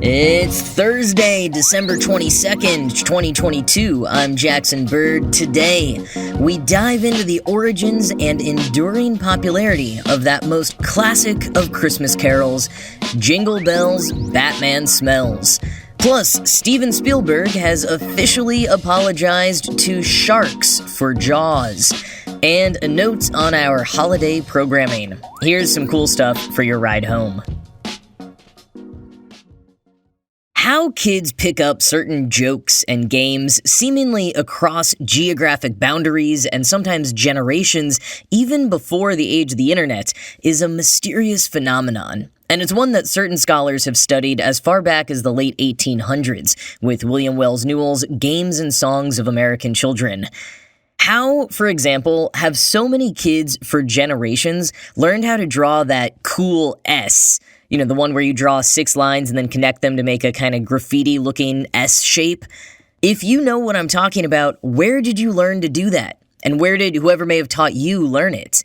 It's Thursday, December 22nd, 2022. I'm Jackson Bird. Today, we dive into the origins and enduring popularity of that most classic of Christmas carols, Jingle Bells, Batman Smells. Plus, Steven Spielberg has officially apologized to sharks for Jaws. And a note on our holiday programming. Here's some cool stuff for your ride home. How kids pick up certain jokes and games seemingly across geographic boundaries and sometimes generations, even before the age of the internet, is a mysterious phenomenon. And it's one that certain scholars have studied as far back as the late 1800s, with William Wells Newell's Games and Songs of American Children. How, for example, have so many kids for generations learned how to draw that cool S? You know, the one where you draw 6 lines and then connect them to make a kind of graffiti-looking S shape? If you know what I'm talking about, where did you learn to do that? And where did whoever may have taught you learn it?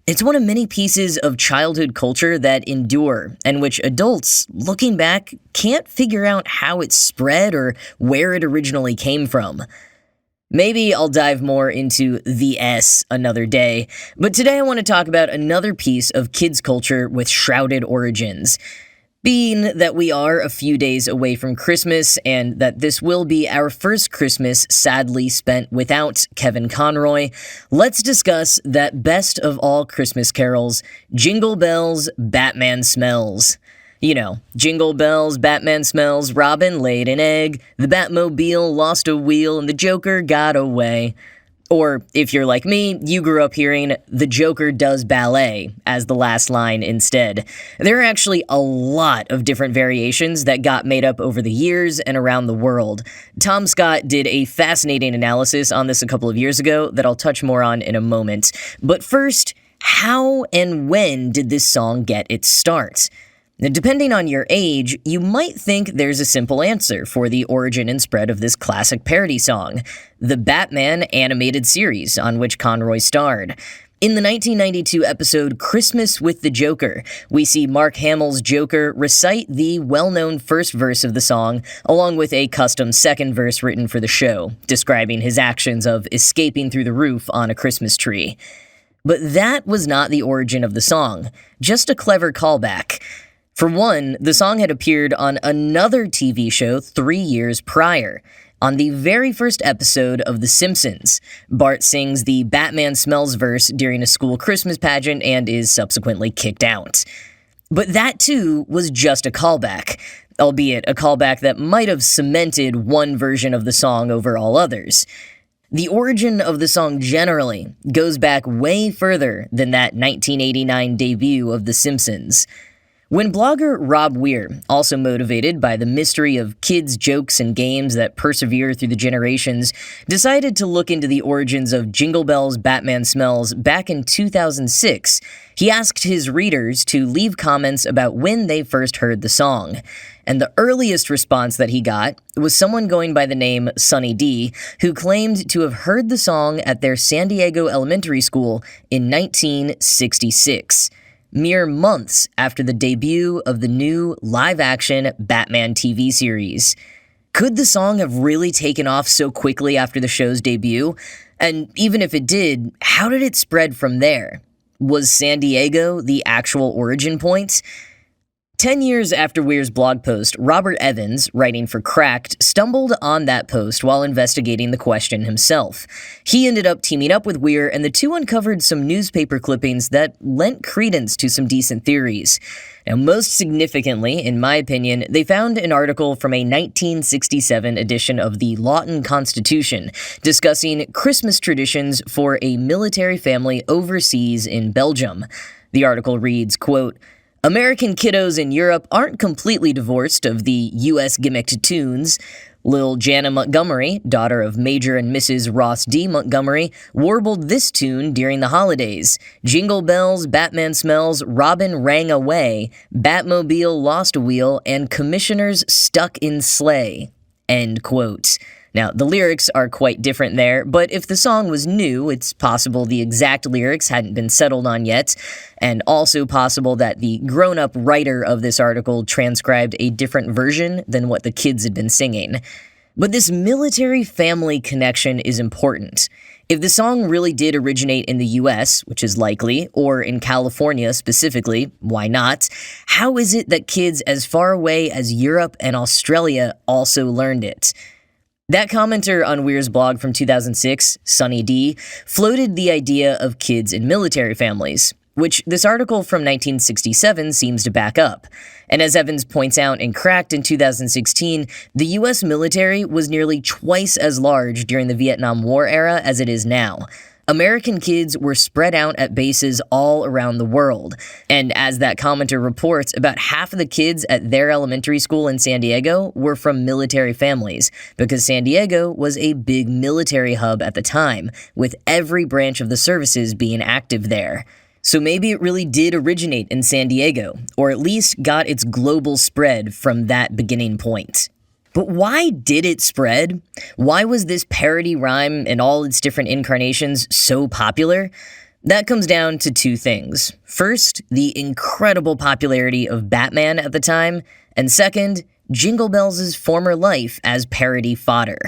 It's one of many pieces of childhood culture that endure, and which adults, looking back, can't figure out how it spread or where it originally came from. Maybe I'll dive more into the S another day, but today I want to talk about another piece of kids' culture with shrouded origins. Being that we are a few days away from Christmas, and that this will be our first Christmas sadly spent without Kevin Conroy, let's discuss that best of all Christmas carols, Jingle Bells, Batman Smells. You know, Jingle Bells, Batman Smells, Robin laid an egg, the Batmobile lost a wheel, and the Joker got away. Or, if you're like me, you grew up hearing, the Joker does ballet, as the last line instead. There are actually a lot of different variations that got made up over the years and around the world. Tom Scott did a fascinating analysis on this a couple of years ago that I'll touch more on in a moment. But first, how and when did this song get its start? Now, depending on your age, you might think there's a simple answer for the origin and spread of this classic parody song: the Batman animated series on which Conroy starred. In the 1992 episode Christmas with the Joker, we see Mark Hamill's Joker recite the well-known first verse of the song, along with a custom second verse written for the show, describing his actions of escaping through the roof on a Christmas tree. But that was not the origin of the song, just a clever callback. For one, the song had appeared on another TV show 3 years prior. On the very first episode of The Simpsons, Bart sings the Batman Smells verse during a school Christmas pageant and is subsequently kicked out. But that too was just a callback, albeit a callback that might have cemented one version of the song over all others. The origin of the song generally goes back way further than that 1989 debut of The Simpsons. When blogger Rob Weir, also motivated by the mystery of kids' jokes and games that persevere through the generations, decided to look into the origins of Jingle Bells, Batman Smells back in 2006, he asked his readers to leave comments about when they first heard the song. And the earliest response that he got was someone going by the name Sunny D, who claimed to have heard the song at their San Diego elementary school in 1966. Mere months after the debut of the new live-action Batman TV series. Could the song have really taken off so quickly after the show's debut? And even if it did, how did it spread from there? Was San Diego the actual origin point? 10 years after Weir's blog post, Robert Evans, writing for Cracked, stumbled on that post while investigating the question himself. He ended up teaming up with Weir, and the two uncovered some newspaper clippings that lent credence to some decent theories. Now, most significantly, in my opinion, they found an article from a 1967 edition of the Lawton Constitution discussing Christmas traditions for a military family overseas in Belgium. The article reads, quote, "American kiddos in Europe aren't completely divorced of the U.S. gimmicked tunes. Lil Jana Montgomery, daughter of Major and Mrs. Ross D. Montgomery, warbled this tune during the holidays. Jingle Bells, Batman Smells, Robin Rang Away, Batmobile Lost a Wheel, and Commissioners Stuck in Sleigh." End quote. Now, the lyrics are quite different there, but if the song was new, it's possible the exact lyrics hadn't been settled on yet, and also possible that the grown-up writer of this article transcribed a different version than what the kids had been singing. But this military family connection is important. If the song really did originate in the US, which is likely, or in California specifically, why not? How is it that kids as far away as Europe and Australia also learned it? That commenter on Weir's blog from 2006, Sunny D, floated the idea of kids in military families, which this article from 1967 seems to back up. And as Evans points out in Cracked in 2016, the US military was nearly twice as large during the Vietnam War era as it is now. American kids were spread out at bases all around the world, and as that commenter reports, about half of the kids at their elementary school in San Diego were from military families, because San Diego was a big military hub at the time, with every branch of the services being active there. So maybe it really did originate in San Diego, or at least got its global spread from that beginning point. But why did it spread? Why was this parody rhyme in all its different incarnations so popular? That comes down to two things. First, the incredible popularity of Batman at the time, and second, Jingle Bells' former life as parody fodder.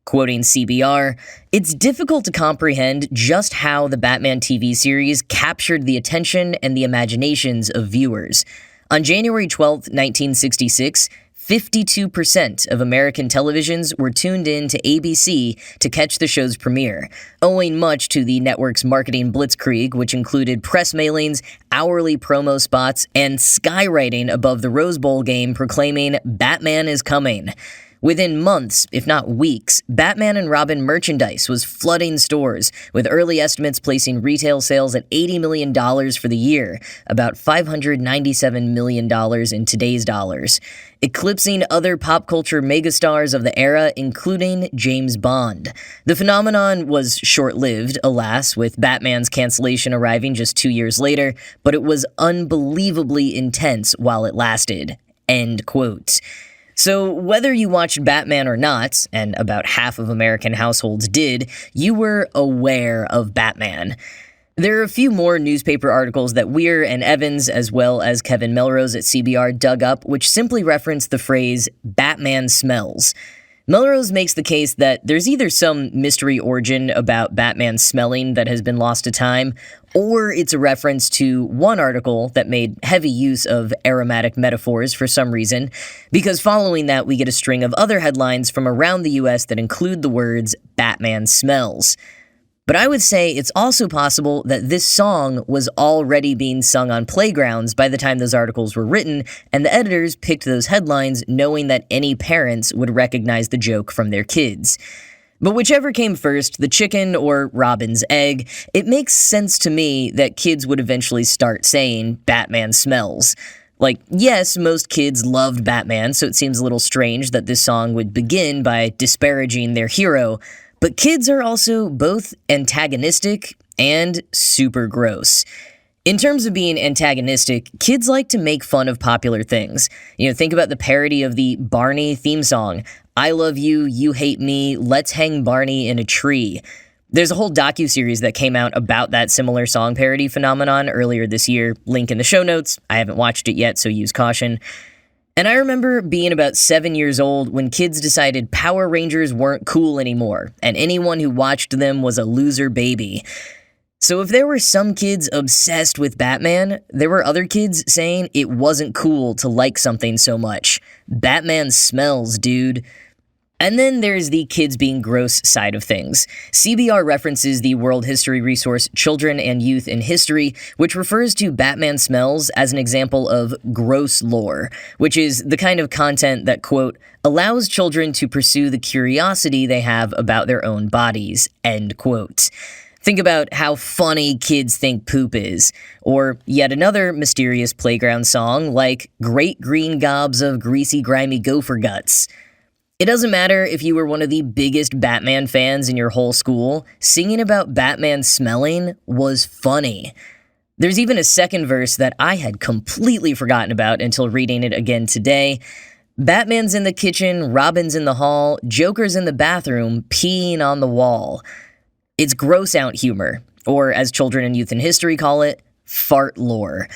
Quoting CBR, "It's difficult to comprehend just how the Batman TV series captured the attention and the imaginations of viewers. On January 12, 1966, 52% of American televisions were tuned in to ABC to catch the show's premiere, owing much to the network's marketing blitzkrieg, which included press mailings, hourly promo spots, and skywriting above the Rose Bowl game proclaiming, 'Batman is coming.' Within months, if not weeks, Batman and Robin merchandise was flooding stores, with early estimates placing retail sales at $80 million for the year, about $597 million in today's dollars, eclipsing other pop culture megastars of the era, including James Bond. The phenomenon was short-lived, alas, with Batman's cancellation arriving just 2 years later, but it was unbelievably intense while it lasted." End quote. So whether you watched Batman or not, and about half of American households did, you were aware of Batman. There are a few more newspaper articles that Weir and Evans, as well as Kevin Melrose at CBR, dug up, which simply reference the phrase, "Batman smells." Melrose makes the case that there's either some mystery origin about Batman smelling that has been lost to time, or it's a reference to one article that made heavy use of aromatic metaphors for some reason, because following that we get a string of other headlines from around the US that include the words, "Batman smells." But I would say it's also possible that this song was already being sung on playgrounds by the time those articles were written, and the editors picked those headlines knowing that any parents would recognize the joke from their kids. But whichever came first, the chicken or Robin's egg, it makes sense to me that kids would eventually start saying, "Batman smells." Like, yes, most kids loved Batman, so it seems a little strange that this song would begin by disparaging their hero, but kids are also both antagonistic and super gross. In terms of being antagonistic, kids like to make fun of popular things. Think about the parody of the Barney theme song, "I love you, you hate me, let's hang Barney in a tree." There's a whole docuseries that came out about that similar song parody phenomenon earlier this year, link in the show notes. I haven't watched it yet, so use caution. And I remember being about 7 years old when kids decided Power Rangers weren't cool anymore, and anyone who watched them was a loser baby. So if there were some kids obsessed with Batman, there were other kids saying it wasn't cool to like something so much. Batman smells, dude. And then there's the kids being gross side of things. CBR references the world history resource Children and Youth in History, which refers to Batman smells as an example of gross lore, which is the kind of content that, quote, allows children to pursue the curiosity they have about their own bodies, end quote. Think about how funny kids think poop is, or yet another mysterious playground song like Great Green Gobs of Greasy Grimy Gopher Guts. It doesn't matter if you were one of the biggest Batman fans in your whole school, singing about Batman smelling was funny. There's even a second verse that I had completely forgotten about until reading it again today. Batman's in the kitchen, Robin's in the hall, Joker's in the bathroom, peeing on the wall. It's gross out humor, or as children and youth in history call it, fart lore.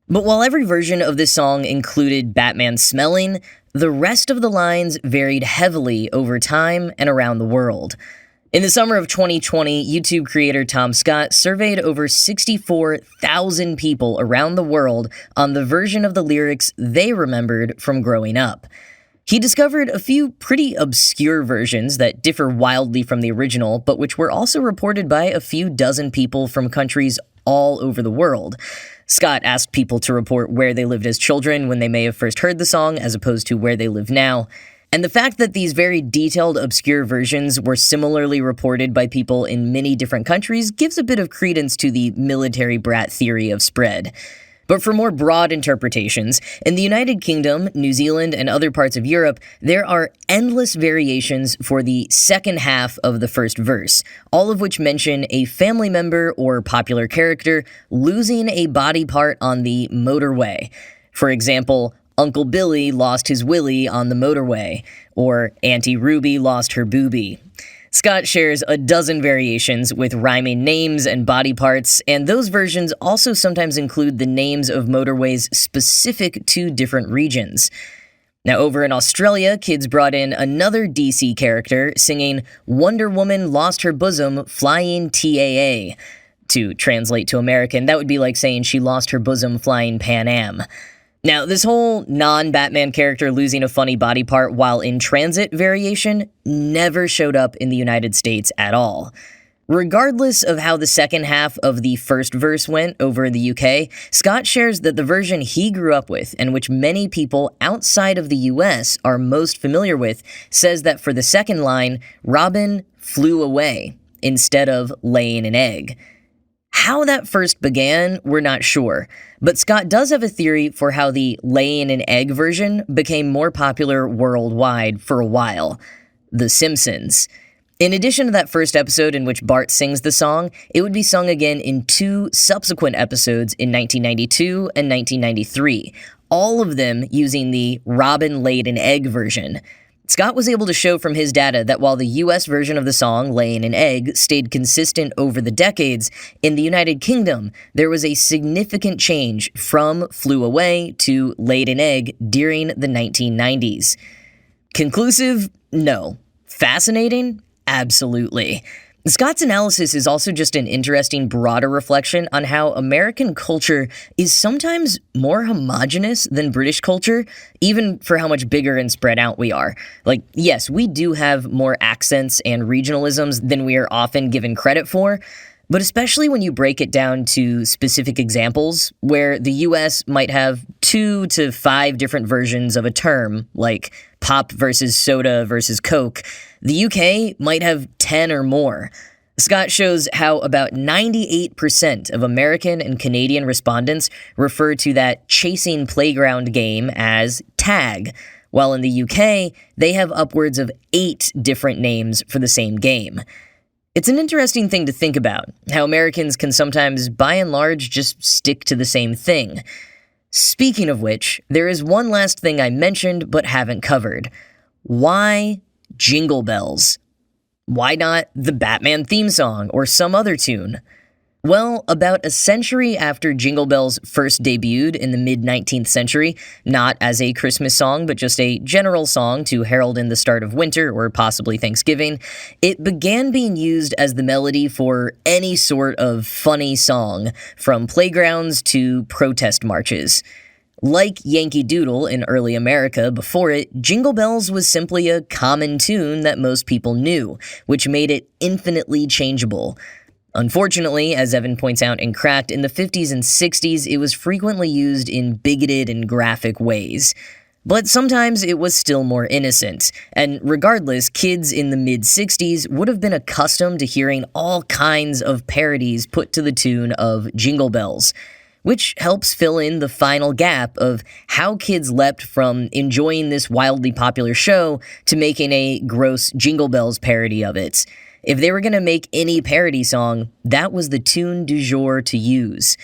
But while every version of this song included Batman smelling, the rest of the lines varied heavily over time and around the world. In the summer of 2020, YouTube creator Tom Scott surveyed over 64,000 people around the world on the version of the lyrics they remembered from growing up. He discovered a few pretty obscure versions that differ wildly from the original, but which were also reported by a few dozen people from countries all over the world. Scott asked people to report where they lived as children when they may have first heard the song, as opposed to where they live now. And the fact that these very detailed, obscure versions were similarly reported by people in many different countries gives a bit of credence to the military brat theory of spread. But for more broad interpretations, in the United Kingdom, New Zealand, and other parts of Europe, there are endless variations for the second half of the first verse, all of which mention a family member or popular character losing a body part on the motorway. For example, Uncle Billy lost his willy on the motorway, or Auntie Ruby lost her boobie. Scott shares a dozen variations with rhyming names and body parts, and those versions also sometimes include the names of motorways specific to different regions. Now, over in Australia, kids brought in another DC character singing Wonder Woman lost her bosom flying TAA. To translate to American, that would be like saying she lost her bosom flying Pan Am. Now, this whole non-Batman character losing a funny body part while in transit variation never showed up in the United States at all. Regardless of how the second half of the first verse went over in the UK, Scott shares that the version he grew up with, and which many people outside of the US are most familiar with, says that for the second line, Robin flew away instead of laying an egg. How that first began, we're not sure, but Scott does have a theory for how the laying an egg version became more popular worldwide for a while: The Simpsons. In addition to that first episode in which Bart sings the song, it would be sung again in two subsequent episodes in 1992 and 1993, all of them using the Robin laid an egg version. Scott was able to show from his data that while the US version of the song, Laying an Egg, stayed consistent over the decades, in the United Kingdom, there was a significant change from Flew Away to Laid an Egg during the 1990s. Conclusive? No. Fascinating? Absolutely. Scott's analysis is also just an interesting, broader reflection on how American culture is sometimes more homogenous than British culture, even for how much bigger and spread out we are. Like, yes, we do have more accents and regionalisms than we are often given credit for, but especially when you break it down to specific examples, where the US might have 2 to 5 different versions of a term, like pop versus soda versus Coke, the UK might have 10 or more. Scott shows how about 98% of American and Canadian respondents refer to that chasing playground game as tag, while in the UK, they have upwards of 8 different names for the same game. It's an interesting thing to think about, how Americans can sometimes, by and large, just stick to the same thing. Speaking of which, there is one last thing I mentioned but haven't covered. Why Jingle Bells? Why not the Batman theme song or some other tune? Well, about a century after Jingle Bells first debuted in the mid-19th century, not as a Christmas song, but just a general song to herald in the start of winter or possibly Thanksgiving, it began being used as the melody for any sort of funny song, from playgrounds to protest marches. Like Yankee Doodle in early America before it, Jingle Bells was simply a common tune that most people knew, which made it infinitely changeable. Unfortunately, as Evan points out in Cracked, in the 50s and 60s, it was frequently used in bigoted and graphic ways. But sometimes it was still more innocent, and regardless, kids in the mid-60s would have been accustomed to hearing all kinds of parodies put to the tune of Jingle Bells, which helps fill in the final gap of how kids leapt from enjoying this wildly popular show to making a gross Jingle Bells parody of it. If they were going to make any parody song, that was the tune du jour to use.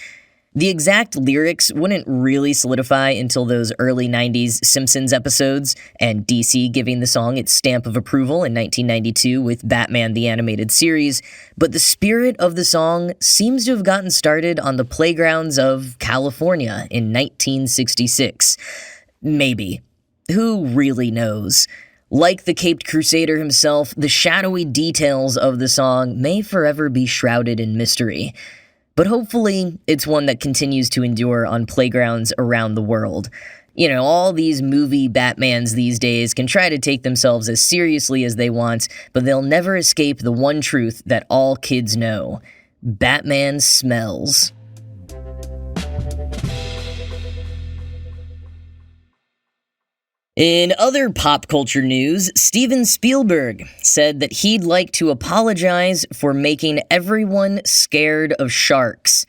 The exact lyrics wouldn't really solidify until those early 90s Simpsons episodes, and DC giving the song its stamp of approval in 1992 with Batman the Animated Series, but the spirit of the song seems to have gotten started on the playgrounds of California in 1966. Maybe. Who really knows? Like the Caped Crusader himself, the shadowy details of the song may forever be shrouded in mystery. But hopefully, it's one that continues to endure on playgrounds around the world. You know, all these movie Batmans these days can try to take themselves as seriously as they want, but they'll never escape the one truth that all kids know. Batman smells. In other pop culture news, Steven Spielberg said that he'd like to apologize for making everyone scared of sharks.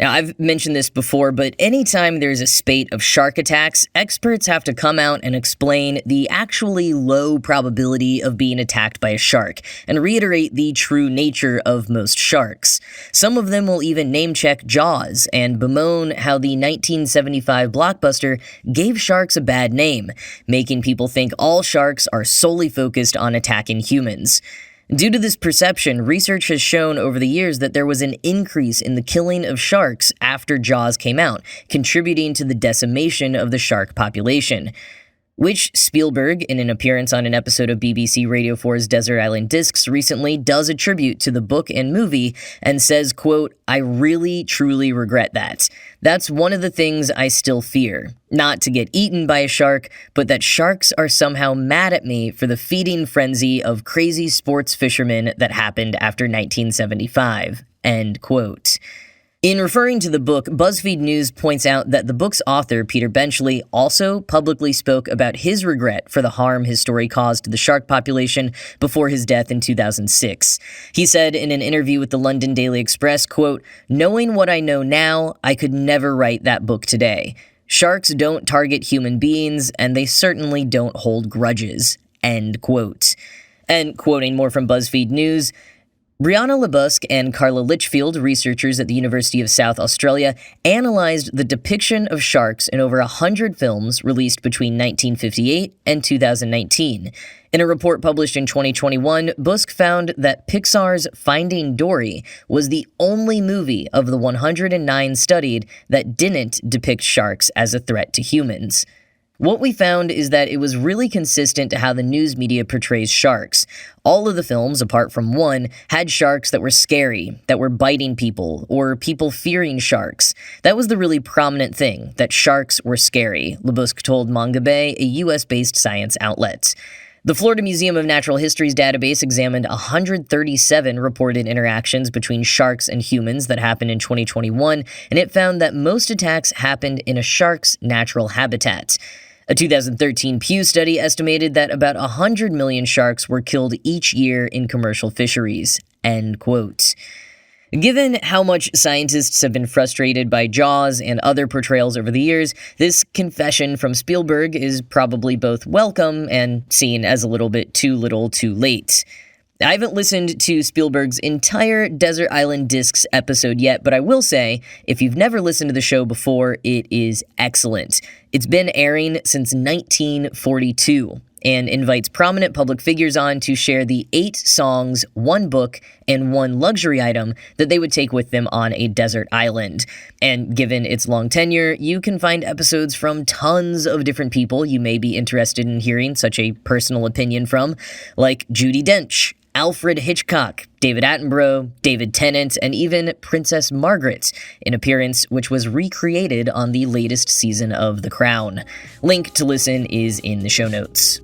Now, I've mentioned this before, but anytime there's a spate of shark attacks, experts have to come out and explain the actually low probability of being attacked by a shark, and reiterate the true nature of most sharks. Some of them will even name-check Jaws, and bemoan how the 1975 blockbuster gave sharks a bad name, making people think all sharks are solely focused on attacking humans. Due to this perception, research has shown over the years that there was an increase in the killing of sharks after Jaws came out, contributing to the decimation of the shark population. Which Spielberg, in an appearance on an episode of BBC Radio 4's Desert Island Discs recently, does attribute to the book and movie, and says, quote, "I really, truly regret that. That's one of the things I still fear. Not to get eaten by a shark, but that sharks are somehow mad at me for the feeding frenzy of crazy sports fishermen that happened after 1975, end quote. In referring to the book, BuzzFeed News points out that the book's author, Peter Benchley, also publicly spoke about his regret for the harm his story caused to the shark population before his death in 2006. He said in an interview with the London Daily Express, quote, "Knowing what I know now, I could never write that book today. Sharks don't target human beings, and they certainly don't hold grudges," end quote. And quoting more from BuzzFeed News, Brianna Lebusk and Carla Litchfield, researchers at the University of South Australia, analyzed the depiction of sharks in over 100 films released between 1958 and 2019. In a report published in 2021, Busk found that Pixar's Finding Dory was the only movie of the 109 studied that didn't depict sharks as a threat to humans. What we found is that it was really consistent to how the news media portrays sharks. All of the films, apart from one, had sharks that were scary, that were biting people, or people fearing sharks. That was the really prominent thing, that sharks were scary, Lebusk told Manga Bay, a US-based science outlet. The Florida Museum of Natural History's database examined 137 reported interactions between sharks and humans that happened in 2021, and it found that most attacks happened in a shark's natural habitat. A 2013 Pew study estimated that about 100 million sharks were killed each year in commercial fisheries, end quote. Given how much scientists have been frustrated by Jaws and other portrayals over the years, this confession from Spielberg is probably both welcome and seen as a little bit too little too late. I haven't listened to Spielberg's entire Desert Island Discs episode yet, but I will say, if you've never listened to the show before, it is excellent. It's been airing since 1942 and invites prominent public figures on to share the 8 songs, 1 book, and 1 luxury item that they would take with them on a desert island. And given its long tenure, you can find episodes from tons of different people you may be interested in hearing such a personal opinion from, like Judi Dench, Alfred Hitchcock, David Attenborough, David Tennant, and even Princess Margaret, an appearance which was recreated on the latest season of The Crown. Link to listen is in the show notes.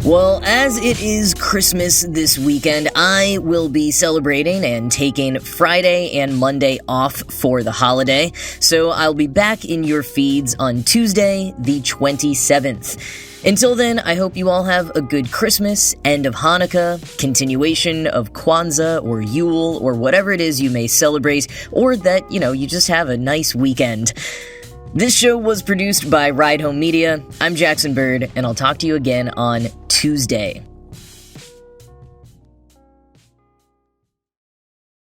Well, as it is Christmas this weekend, I will be celebrating and taking Friday and Monday off for the holiday, so I'll be back in your feeds on Tuesday, the 27th. Until then, I hope you all have a good Christmas, end of Hanukkah, continuation of Kwanzaa or Yule or whatever it is you may celebrate, or that, you just have a nice weekend. This show was produced by Ride Home Media. I'm Jackson Bird, and I'll talk to you again on Tuesday.